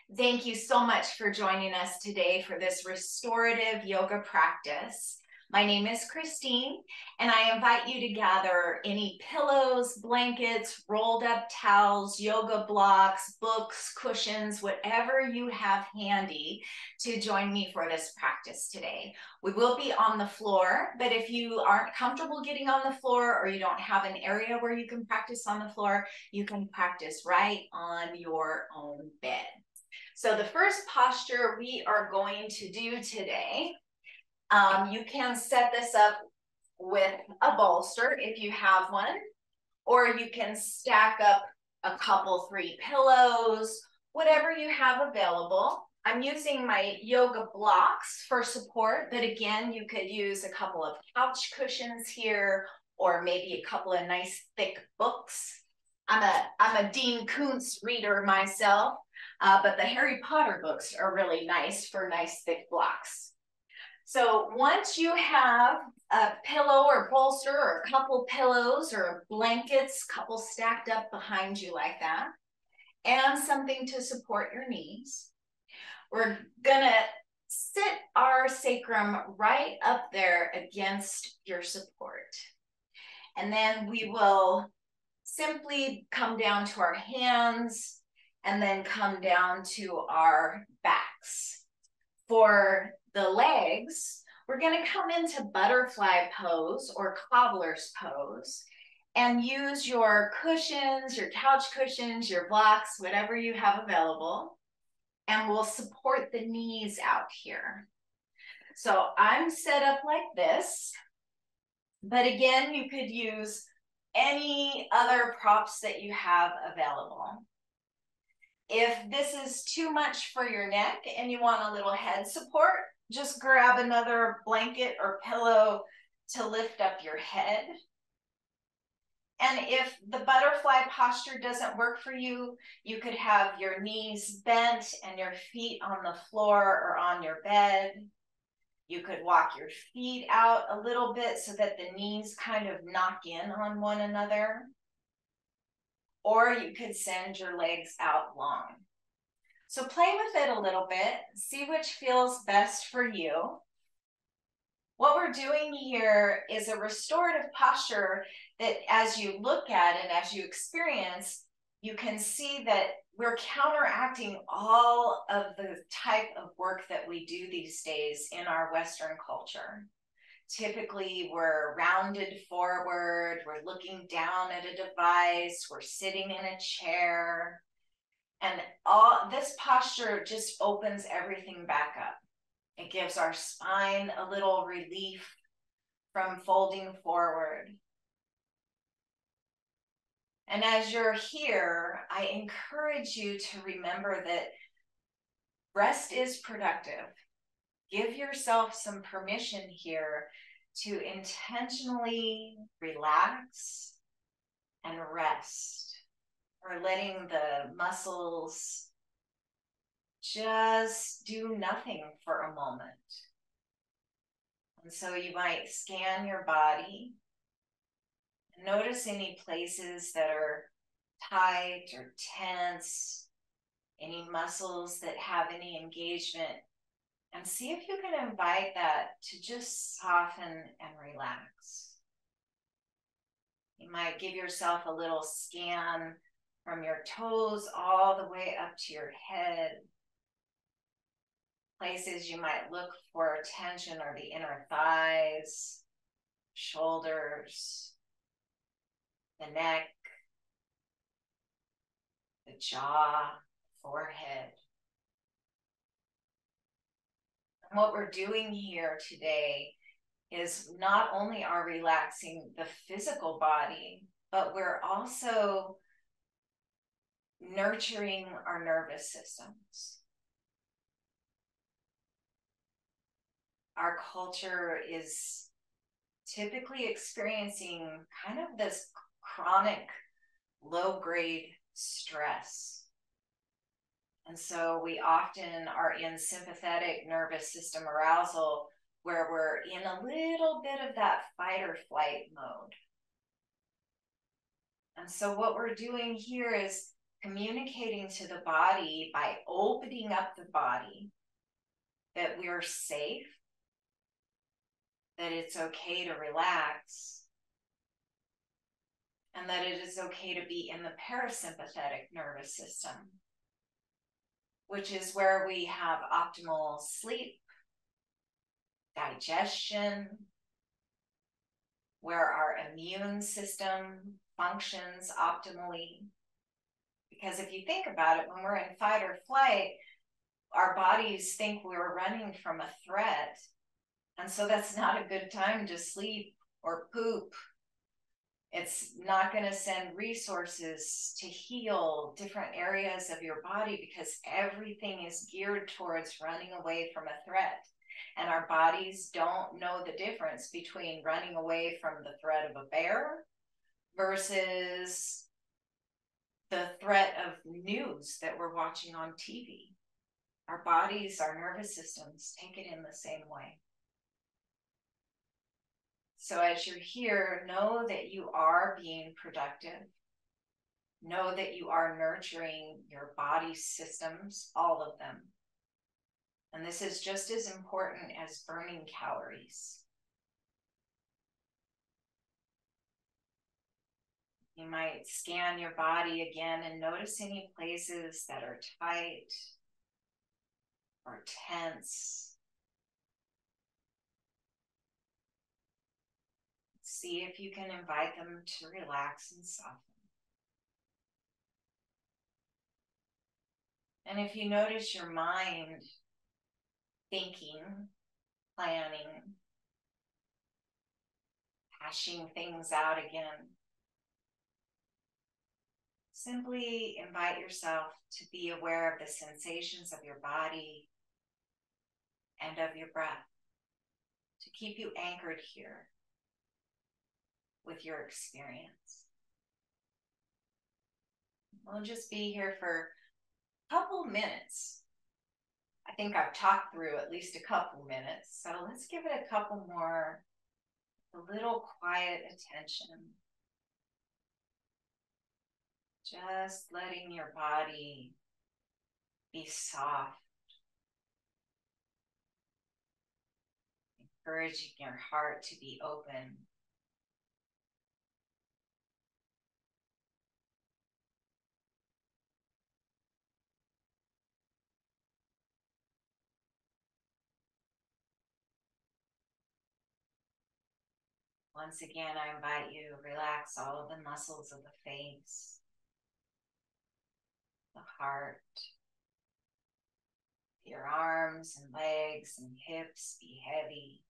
Thank you so much for joining us today for this restorative yoga practice. My name is Christine, and I invite you to gather any pillows, blankets, rolled up towels, yoga blocks, books, cushions, whatever you have handy to join me for this practice today. We will be on the floor, but if you aren't comfortable getting on the floor or you don't have an area where you can practice on the floor, you can practice right on your own bed. So the first posture we are going to do today, you can set this up with a bolster if you have one, or you can stack up a couple, 3 pillows, whatever you have available. I'm using my yoga blocks for support, but again, you could use a couple of couch cushions here, or maybe a couple of nice thick books. I'm a Dean Koontz reader myself, but the Harry Potter books are really nice for nice thick blocks. So once you have a pillow or bolster or a couple pillows or blankets, couple stacked up behind you like that, and something to support your knees, we're gonna sit our sacrum right up there against your support. And then we will simply come down to our hands and then come down to our backs. For the legs, we're going to come into butterfly pose or cobbler's pose and use your cushions, your couch cushions, your blocks, whatever you have available, and we'll support the knees out here. So I'm set up like this, but again, you could use any other props that you have available. If this is too much for your neck and you want a little head support, just grab another blanket or pillow to lift up your head. And if the butterfly posture doesn't work for you, you could have your knees bent and your feet on the floor or on your bed. You could walk your feet out a little bit so that the knees kind of knock in on one another. Or you could send your legs out long. So play with it a little bit, see which feels best for you. What we're doing here is a restorative posture that as you look at it, as you experience, you can see that we're counteracting all of the type of work that we do these days in our Western culture. Typically, we're rounded forward, we're looking down at a device, we're sitting in a chair, and all this posture just opens everything back up. It gives our spine a little relief from folding forward. And as you're here, I encourage you to remember that rest is productive. Give yourself some permission here to intentionally relax and rest, or letting the muscles just do nothing for a moment. And so you might scan your body, notice any places that are tight or tense, any muscles that have any engagement, and see if you can invite that to just soften and relax. You might give yourself a little scan from your toes all the way up to your head. Places you might look for tension are the inner thighs, shoulders, the neck, the jaw, forehead. And what we're doing here today is not only are relaxing the physical body, but we're also nurturing our nervous systems. Our culture is typically experiencing kind of this chronic low-grade stress. And so we often are in sympathetic nervous system arousal where we're in a little bit of that fight or flight mode. And so what we're doing here is communicating to the body by opening up the body that we're safe, that it's okay to relax, and that it is okay to be in the parasympathetic nervous system, which is where we have optimal sleep, digestion, where our immune system functions optimally. Because if you think about it, when we're in fight or flight, our bodies think we're running from a threat. And so that's not a good time to sleep or poop. It's not going to send resources to heal different areas of your body because everything is geared towards running away from a threat. And our bodies don't know the difference between running away from the threat of a bear versus the threat of news that we're watching on TV. Our bodies, our nervous systems take it in the same way. So as you're here, know that you are being productive. Know that you are nurturing your body systems, all of them. And this is just as important as burning calories. You might scan your body again and notice any places that are tight or tense. See if you can invite them to relax and soften. And if you notice your mind thinking, planning, hashing things out again, simply invite yourself to be aware of the sensations of your body and of your breath, to keep you anchored here with your experience. We'll just be here for a couple minutes. I think I've talked through at least a couple minutes, so let's give it a couple more, a little quiet attention. Just letting your body be soft. Encouraging your heart to be open. Once again, I invite you to relax all of the muscles of the face, the heart, your arms and legs and hips be heavy.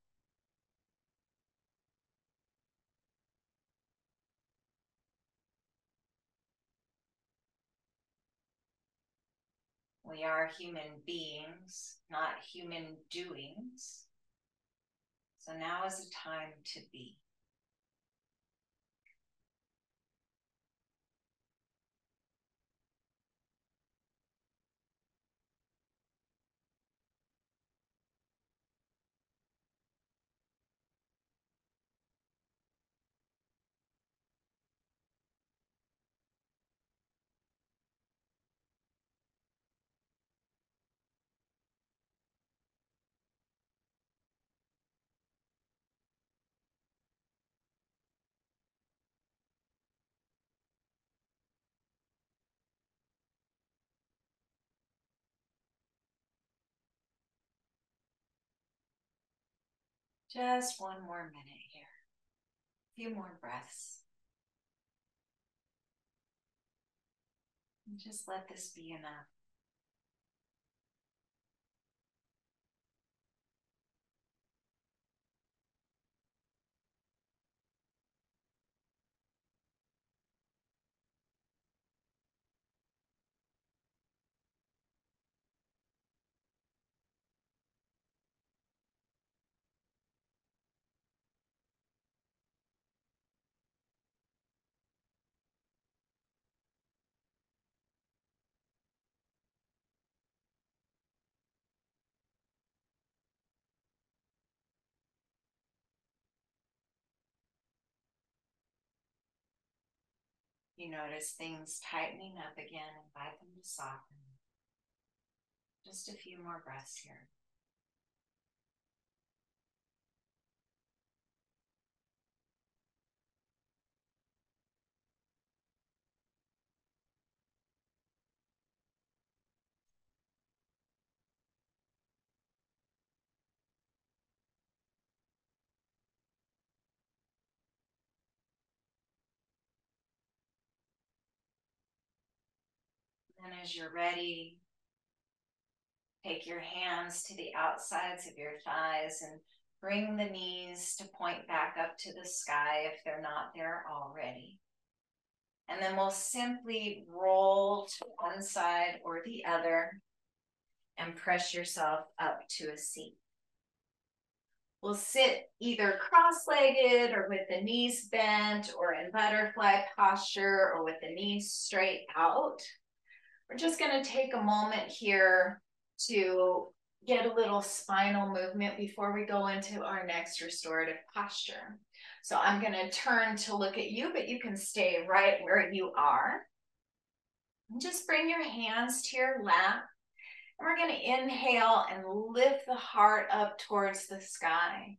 We are human beings, not human doings. So now is the time to be. Just one more minute here. A few more breaths. And just let this be enough. You notice things tightening up again, invite them to soften. Just a few more breaths here. And as you're ready, take your hands to the outsides of your thighs and bring the knees to point back up to the sky if they're not there already. And then we'll simply roll to one side or the other and press yourself up to a seat. We'll sit either cross-legged or with the knees bent or in butterfly posture or with the knees straight out. We're just going to take a moment here to get a little spinal movement before we go into our next restorative posture. So I'm going to turn to look at you, but you can stay right where you are. And just bring your hands to your lap. And we're going to inhale and lift the heart up towards the sky.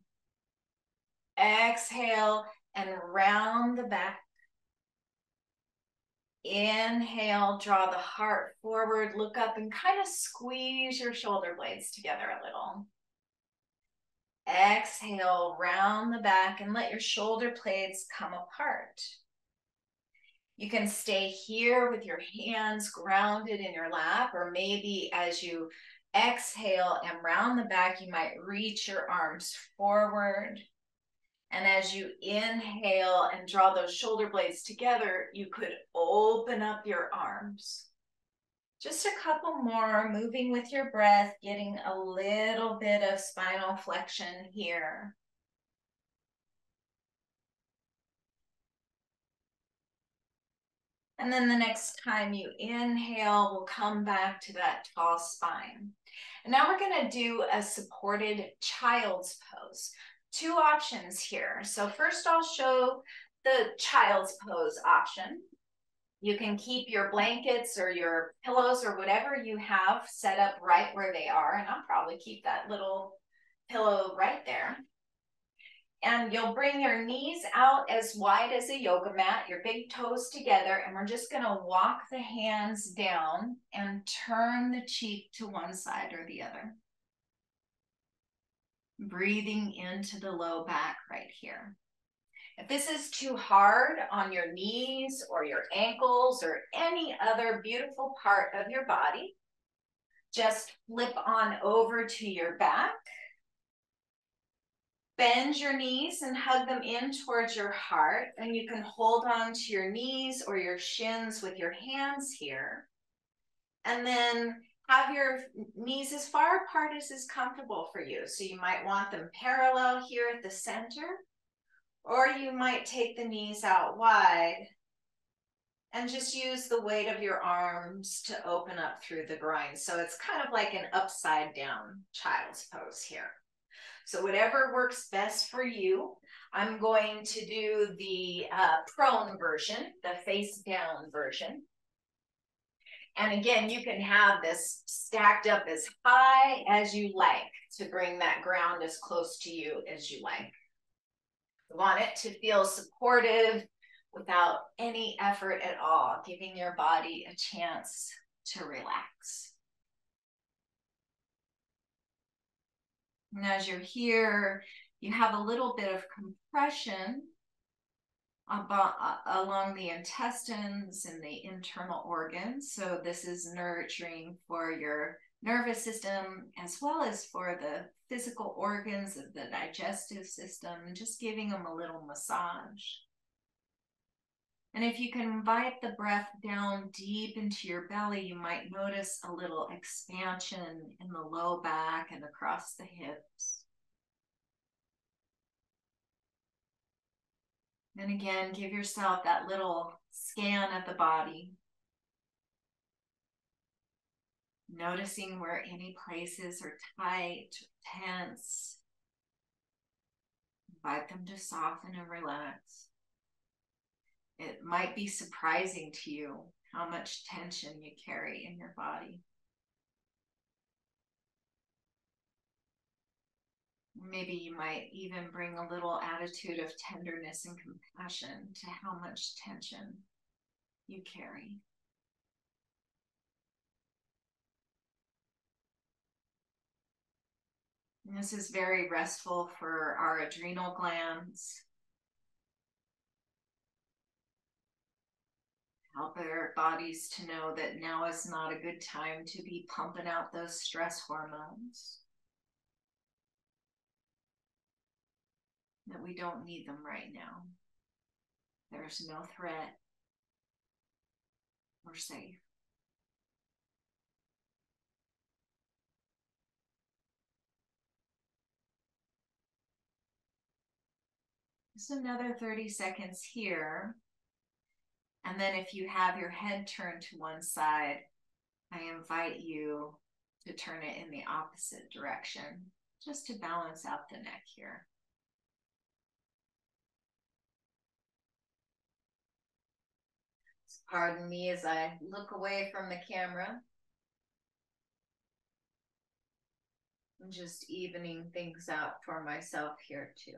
Exhale and round the back. Inhale, draw the heart forward, look up and kind of squeeze your shoulder blades together a little. Exhale, round the back and let your shoulder blades come apart. You can stay here with your hands grounded in your lap, or maybe as you exhale and round the back, you might reach your arms forward. And as you inhale and draw those shoulder blades together, you could open up your arms. Just a couple more, moving with your breath, getting a little bit of spinal flexion here. And then the next time you inhale, we'll come back to that tall spine. And now we're going to do a supported child's pose. Two options here. So first I'll show the child's pose option. You can keep your blankets or your pillows or whatever you have set up right where they are. And I'll probably keep that little pillow right there. And you'll bring your knees out as wide as a yoga mat, your big toes together, and we're just going to walk the hands down and turn the cheek to one side or the other. Breathing into the low back right here. If this is too hard on your knees or your ankles or any other beautiful part of your body, just flip on over to your back. Bend your knees and hug them in towards your heart, and you can hold on to your knees or your shins with your hands here. And then have your knees as far apart as is comfortable for you. So you might want them parallel here at the center, or you might take the knees out wide and just use the weight of your arms to open up through the groin. So it's kind of like an upside down child's pose here. So whatever works best for you. I'm going to do the prone version, the face down version. And again, you can have this stacked up as high as you like to bring that ground as close to you as you like. You want it to feel supportive without any effort at all, giving your body a chance to relax. And as you're here, you have a little bit of compression along the intestines and the internal organs. So this is nurturing for your nervous system as well as for the physical organs of the digestive system, just giving them a little massage. And if you can invite the breath down deep into your belly, you might notice a little expansion in the low back and across the hips. And again, give yourself that little scan of the body. Noticing where any places are tight, tense. Invite them to soften and relax. It might be surprising to you how much tension you carry in your body. Maybe you might even bring a little attitude of tenderness and compassion to how much tension you carry. And this is very restful for our adrenal glands. Help our bodies to know that now is not a good time to be pumping out those stress hormones. That we don't need them right now. There's no threat. We're safe. Just another 30 seconds here. And then if you have your head turned to one side, I invite you to turn it in the opposite direction, just to balance out the neck here. Pardon me as I look away from the camera. I'm just evening things out for myself here too.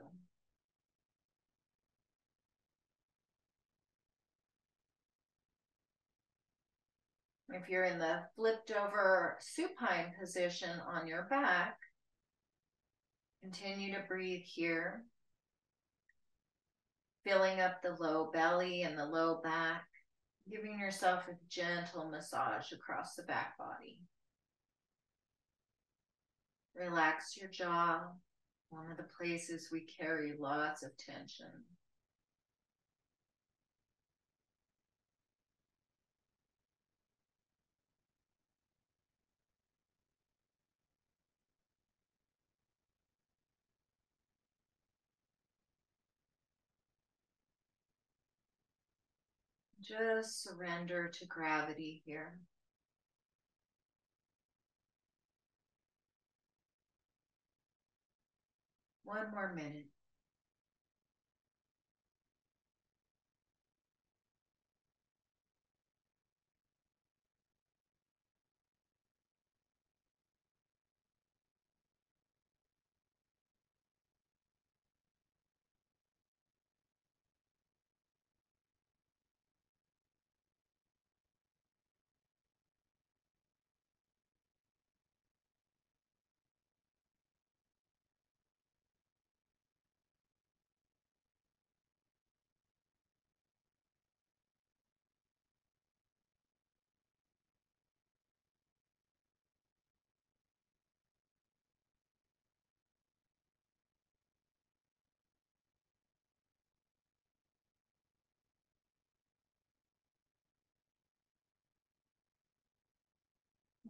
If you're in the flipped over supine position on your back, continue to breathe here, filling up the low belly and the low back, giving yourself a gentle massage across the back body. Relax your jaw, one of the places we carry lots of tension. Just surrender to gravity here. One more minute.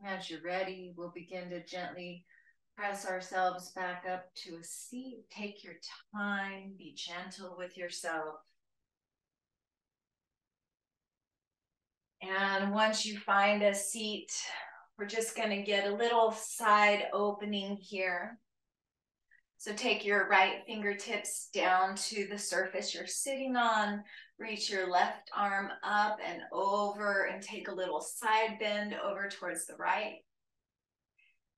As you're ready, we'll begin to gently press ourselves back up to a seat. Take your time, be gentle with yourself. And once you find a seat, we're just going to get a little side opening here. So take your right fingertips down to the surface you're sitting on. Reach your left arm up and over and take a little side bend over towards the right.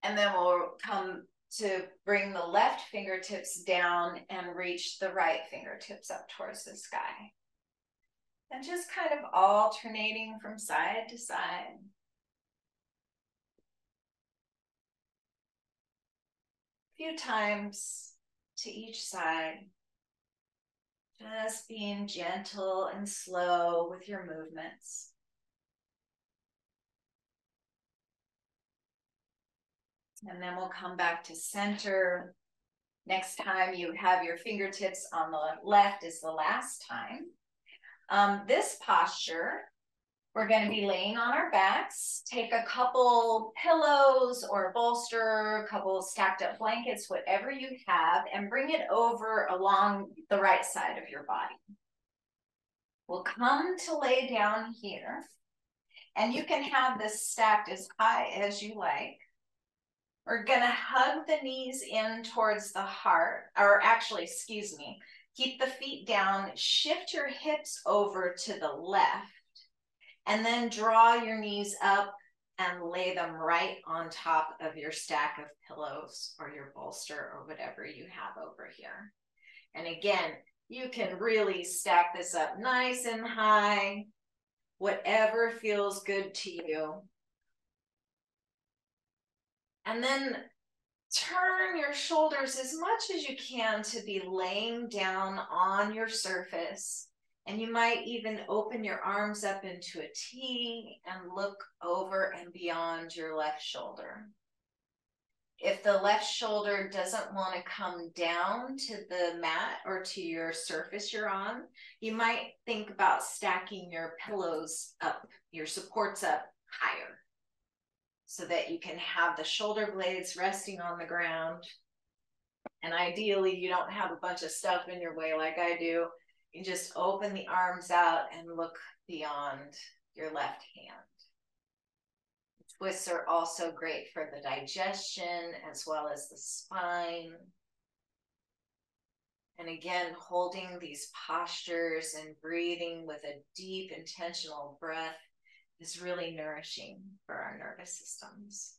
And then we'll come to bring the left fingertips down and reach the right fingertips up towards the sky. And just kind of alternating from side to side. A few times to each side. Just being gentle and slow with your movements. And then we'll come back to center. Next time you have your fingertips on the left is the last time. This posture, we're going to be laying on our backs. Take a couple pillows or a bolster, a couple stacked up blankets, whatever you have, and bring it over along the right side of your body. We'll come to lay down here, and you can have this stacked as high as you like. We're going to hug the knees in towards the heart, or actually, excuse me, Keep the feet down, shift your hips over to the left, and then draw your knees up and lay them right on top of your stack of pillows or your bolster or whatever you have over here. And again, you can really stack this up nice and high, whatever feels good to you. And then turn your shoulders as much as you can to be laying down on your surface. And you might even open your arms up into a T and look over and beyond your left shoulder. If the left shoulder doesn't want to come down to the mat or to your surface you're on, you might think about stacking your pillows up, your supports up higher, so that you can have the shoulder blades resting on the ground. And ideally, you don't have a bunch of stuff in your way like I do. You just open the arms out and look beyond your left hand. Twists are also great for the digestion as well as the spine. And again, holding these postures and breathing with a deep, intentional breath is really nourishing for our nervous systems.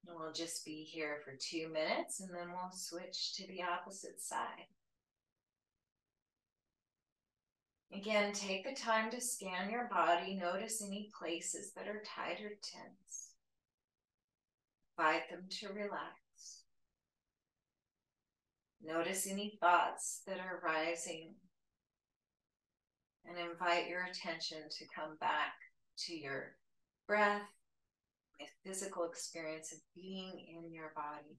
And we'll just be here for 2 minutes and then we'll switch to the opposite side. Again, take the time to scan your body. Notice any places that are tight or tense. Invite them to relax. Notice any thoughts that are rising. And invite your attention to come back to your breath, the physical experience of being in your body.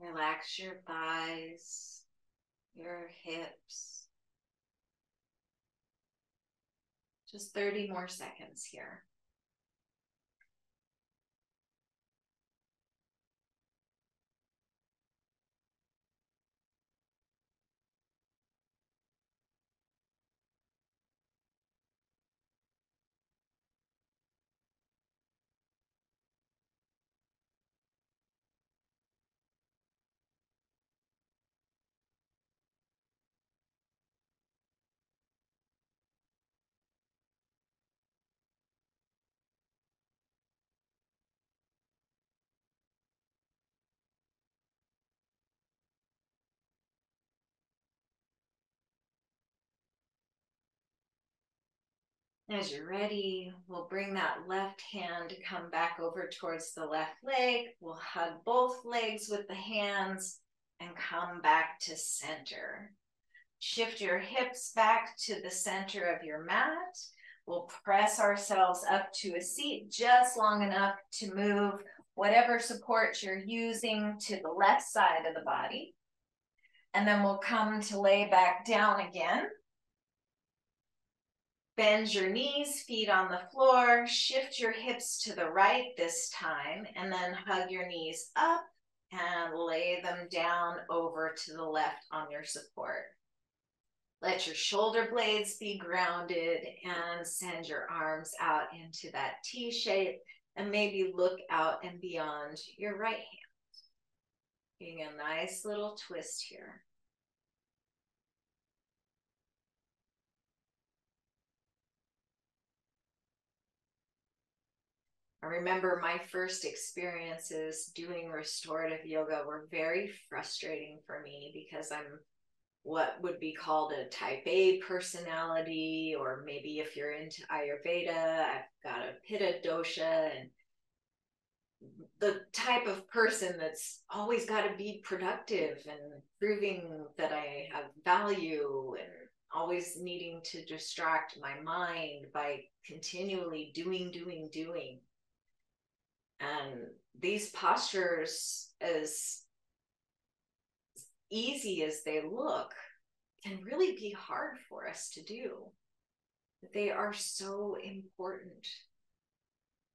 Relax your thighs, your hips. Just 30 more seconds here. As you're ready, we'll bring that left hand to come back over towards the left leg. We'll hug both legs with the hands and come back to center. Shift your hips back to the center of your mat. We'll press ourselves up to a seat just long enough to move whatever support you're using to the left side of the body. And then we'll come to lay back down again. Bend your knees, feet on the floor, shift your hips to the right this time, and then hug your knees up and lay them down over to the left on your support. Let your shoulder blades be grounded and send your arms out into that T shape and maybe look out and beyond your right hand. Getting a nice little twist here. I remember my first experiences doing restorative yoga were very frustrating for me because I'm what would be called a type A personality, or maybe if you're into Ayurveda, I've got a Pitta dosha, and the type of person that's always got to be productive and proving that I have value and always needing to distract my mind by continually doing. And these postures, as easy as they look, can really be hard for us to do. They are so important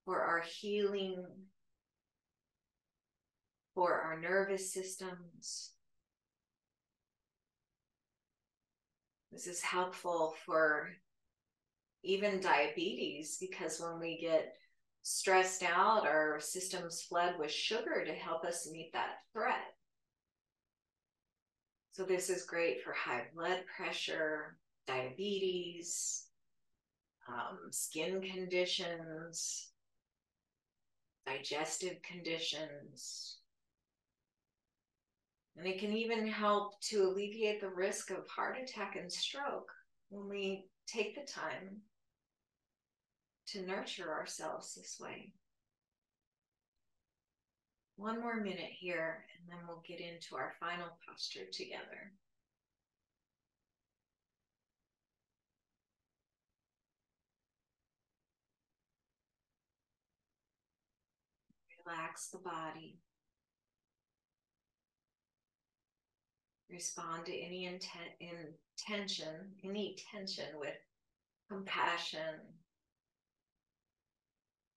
for our healing, for our nervous systems. This is helpful for even diabetes, because when we get stressed out, our system's flood with sugar to help us meet that threat. So this is great for high blood pressure, diabetes, skin conditions, digestive conditions. And it can even help to alleviate the risk of heart attack and stroke when we take the time to nurture ourselves this way. One more minute here, and then we'll get into our final posture together. Relax the body. Respond to any tension with compassion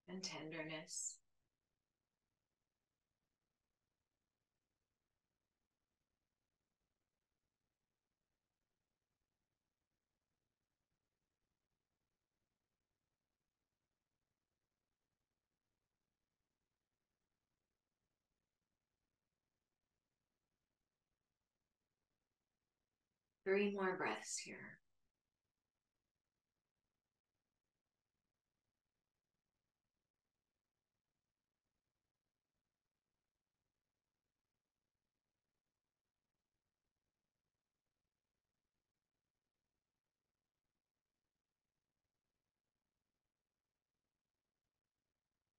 and tenderness. Three more breaths here.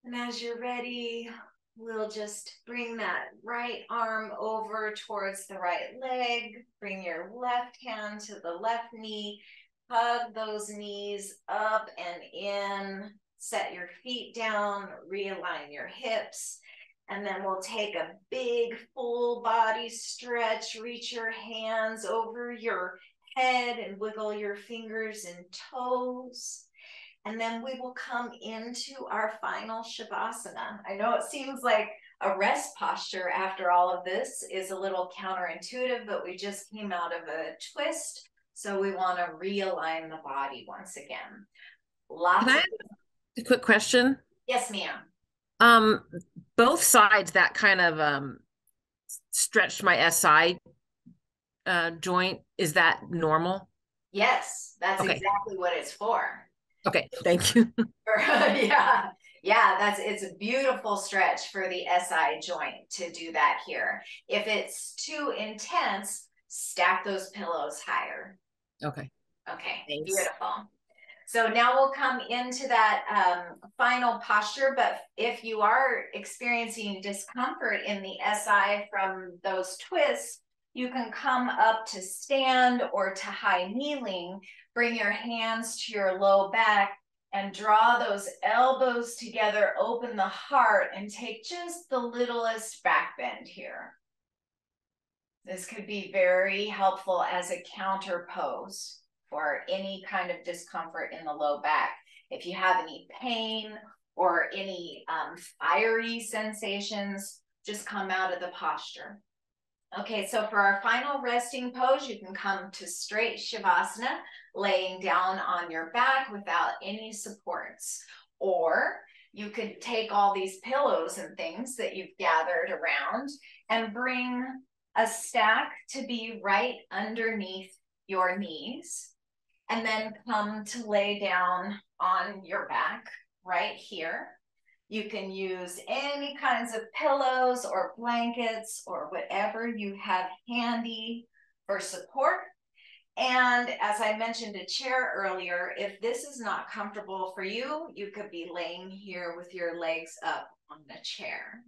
And as you're ready, we'll just bring that right arm over towards the right leg. Bring your left hand to the left knee. Hug those knees up and in. Set your feet down. Realign your hips. And then we'll take a big full body stretch. Reach your hands over your head and wiggle your fingers and toes. And then we will come into our final Shavasana. I know it seems like a rest posture after all of this is a little counterintuitive, but we just came out of a twist. So we want to realign the body once again. Can I ask a quick question? Yes, ma'am. Both sides that kind of stretched my SI joint. Is that normal? Yes, that's okay. Exactly what it's for. Okay, thank you. Yeah, it's a beautiful stretch for the SI joint to do that here. If it's too intense, stack those pillows higher. Okay. Okay, thanks. Beautiful. So now we'll come into that final posture, but if you are experiencing discomfort in the SI from those twists, you can come up to stand or to high kneeling. Bring your hands to your low back and draw those elbows together, open the heart, and take just the littlest back bend here. This could be very helpful as a counter pose for any kind of discomfort in the low back. If you have any pain or any fiery sensations, just come out of the posture. Okay, so for our final resting pose, you can come to straight Shavasana, laying down on your back without any supports. Or you could take all these pillows and things that you've gathered around and bring a stack to be right underneath your knees. And then come to lay down on your back right here. You can use any kinds of pillows or blankets or whatever you have handy for support. And as I mentioned a chair earlier, if this is not comfortable for you, you could be laying here with your legs up on the chair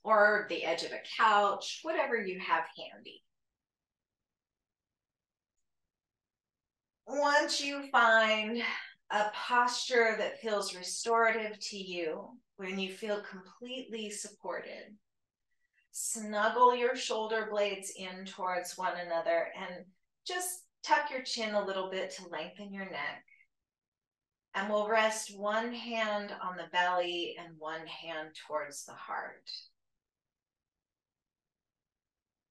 or the edge of a couch, whatever you have handy. Once you find a posture that feels restorative to you, when you feel completely supported. Snuggle your shoulder blades in towards one another and just tuck your chin a little bit to lengthen your neck. And we'll rest one hand on the belly and one hand towards the heart.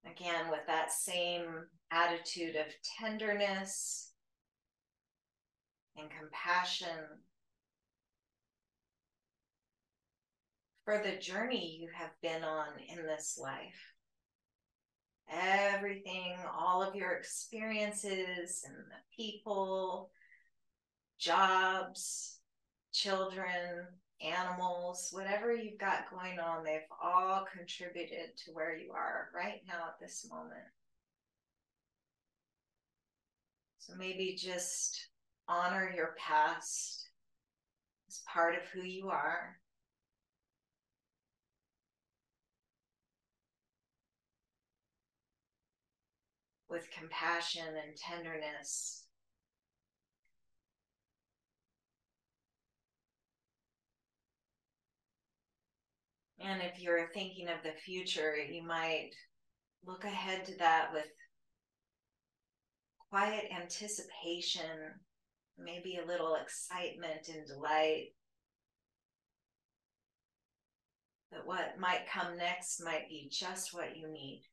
Again, with that same attitude of tenderness and compassion for the journey you have been on in this life. Everything, all of your experiences and the people, jobs, children, animals, whatever you've got going on, they've all contributed to where you are right now at this moment. So maybe just honor your past as part of who you are. With compassion and tenderness. And if you're thinking of the future, you might look ahead to that with quiet anticipation, maybe a little excitement and delight that what might come next might be just what you need.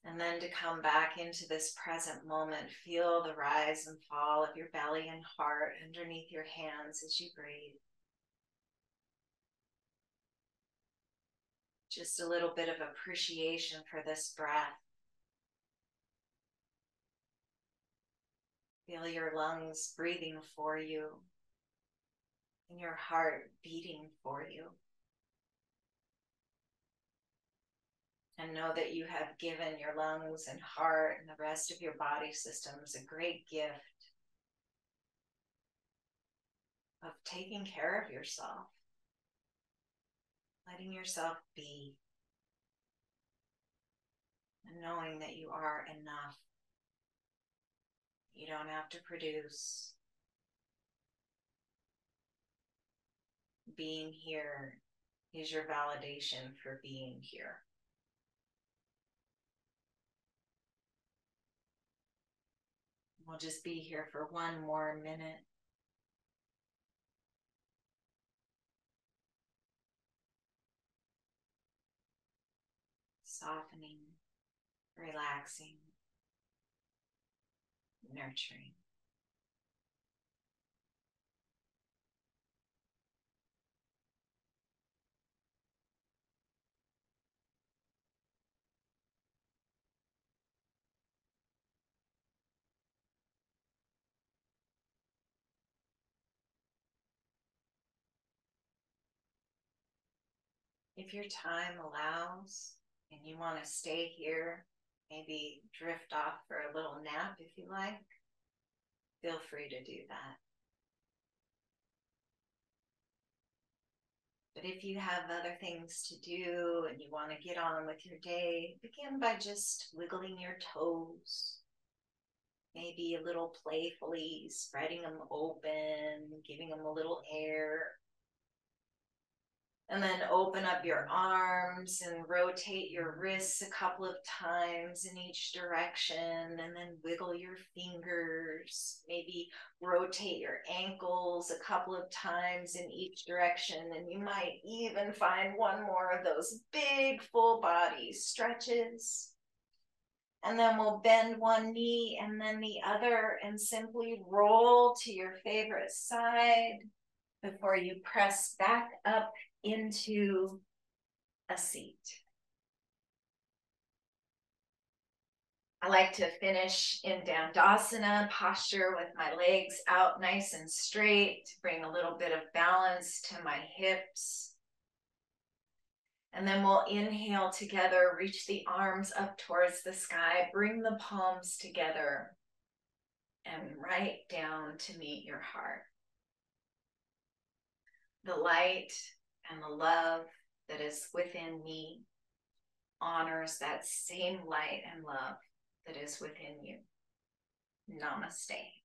And then to come back into this present moment, feel the rise and fall of your belly and heart underneath your hands as you breathe. Just a little bit of appreciation for this breath. Feel your lungs breathing for you and your heart beating for you. And know that you have given your lungs and heart and the rest of your body systems a great gift of taking care of yourself, letting yourself be, and knowing that you are enough. You don't have to produce. Being here is your validation for being here. We'll just be here for one more minute. Softening, relaxing, nurturing. If your time allows and you want to stay here, maybe drift off for a little nap if you like, feel free to do that. But if you have other things to do and you want to get on with your day, begin by just wiggling your toes. Maybe a little playfully spreading them open, giving them a little air. And then open up your arms and rotate your wrists a couple of times in each direction, and then wiggle your fingers. Maybe rotate your ankles a couple of times in each direction, and you might even find one more of those big full body stretches. And then we'll bend one knee and then the other and simply roll to your favorite side before you press back up into a seat. I like to finish in Dandasana posture with my legs out nice and straight to bring a little bit of balance to my hips. And then we'll inhale together, reach the arms up towards the sky, bring the palms together, and right down to meet your heart. The light and the love that is within me honors that same light and love that is within you. Namaste.